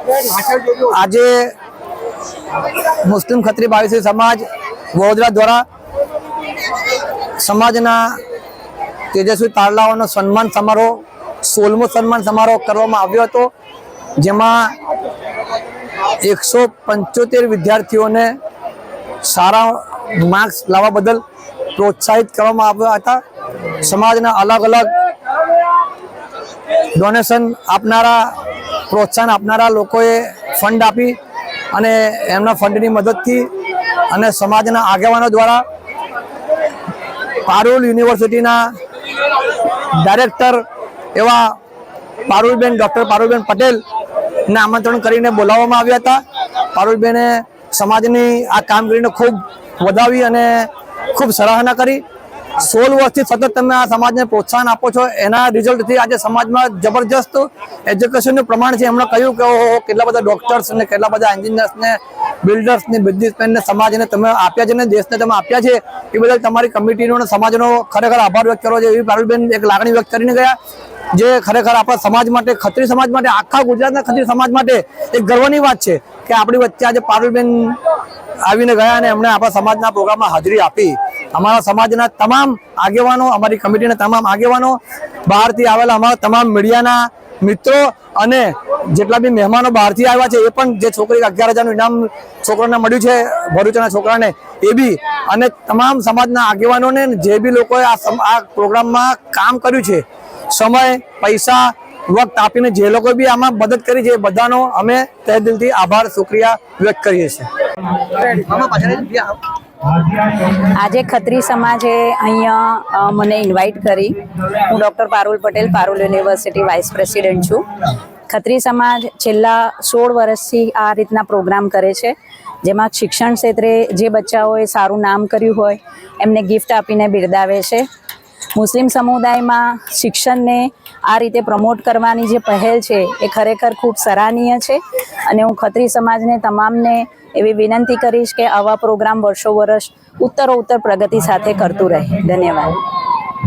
આજે મુસ્લિમ ખત્રી બાવીસી સમાજ વડોદરા દ્વારા સમાજના તેજસ્વી તારલાઓનો સન્માન સમારોહ 16મો સન્માન સમારોહ કરવામાં આવ્યો હતો, જેમાં 175 વિદ્યાર્થીઓને સારા માર્ક્સ લાવવા બદલ પ્રોત્સાહિત કરવામાં આવ્યા હતા। સમાજના અલગ અલગ ડોનેશન આપનારા, પ્રોત્સાહન આપનારા લોકોએ ફંડ આપી અને એમના ફંડની મદદથી અને સમાજના આગેવાનો દ્વારા પારુલ યુનિવર્સિટીના ડાયરેક્ટર એવા પારુલબેન, ડૉક્ટર પારુલબેન પટેલને આમંત્રણ કરીને બોલાવવામાં આવ્યા હતા। પારુલબેને સમાજની આ કામગીરીને ખૂબ વધાવી અને ખૂબ સરાહના કરી। 16 વર્ષથી સતત તમે આ સમાજને પ્રોત્સાહન આપો છો, એના રિઝલ્ટથી આજે સમાજમાં જબરજસ્ત એજ્યુકેશનનું પ્રમાણ છે। એમણે કહ્યું કે ઓહો, કેટલા બધા ડૉક્ટર્સ ને કેટલા બધા એન્જિનિયર્સને, બિલ્ડર્સને, બિઝનેસમેનને સમાજને તમે આપ્યા છે ને દેશને તમે આપ્યા છે, એ બદલ તમારી કમિટીનો અને સમાજનો ખરેખર આભાર વ્યક્ત કરવો છે, એવી પારુલબેન એક લાગણી વ્યક્ત કરીને ગયા, જે ખરેખર આપણા સમાજ માટે, ખત્રી સમાજ માટે, આખા ગુજરાતના ખત્રી સમાજ માટે એક ગર્વની વાત છે કે આપણી વચ્ચે આજે પારુલબેન આવીને ગયા અને એમણે આપણા સમાજના પ્રોગ્રામમાં હાજરી આપી। અમારા સમાજના તમામ આગેવાનો, અમારી કમિટીના તમામ આગેવાનો, બહારથી આવેલા અમારા તમામ મીડિયાના મિત્રો અને જેટલા બી મહેમાનો બહારથી આવ્યા છે, એ પણ જે છોકરી 11,000નું ઇનામ છોકરાને મળ્યું છે, ભરૂચના છોકરાને, એ બી, અને તમામ સમાજના આગેવાનોને, જે બી લોકોએ આ પ્રોગ્રામમાં કામ કર્યું છે, સમય, પૈસા, વક્ત આપીને જે લોકો બી આમાં મદદ કરી છે, બધાનો અમે તહે દિલથી આભાર, શુક્રિયા વ્યક્ત કરીએ છીએ। આજે ખત્રી સમાજે અહીંયા મને ઇન્વાઇટ કરી। હું doctor Parul Patel, Parul university vice president છું। ખત્રી સમાજ છેલ્લા 16 વર્ષથી આ રીતના પ્રોગ્રામ કરે છે, જેમાં શિક્ષણ ક્ષેત્રે જે બચ્ચાઓએ સારું નામ કર્યું હોય એમને ગિફ્ટ આપીને બિરદાવે છે। મુસ્લિમ સમુદાયમાં શિક્ષણને આ રીતે પ્રમોટ કરવાની જે પહેલ છે એ ખરેખર ખૂબ સરાહનીય છે, અને હું ખત્રી સમાજને તમામને એવી વિનંતી કરીશ કે આવા પ્રોગ્રામ વર્ષો વર્ષ ઉત્તરોત્તર પ્રગતિ સાથે કરતું રહે। ધન્યવાદ।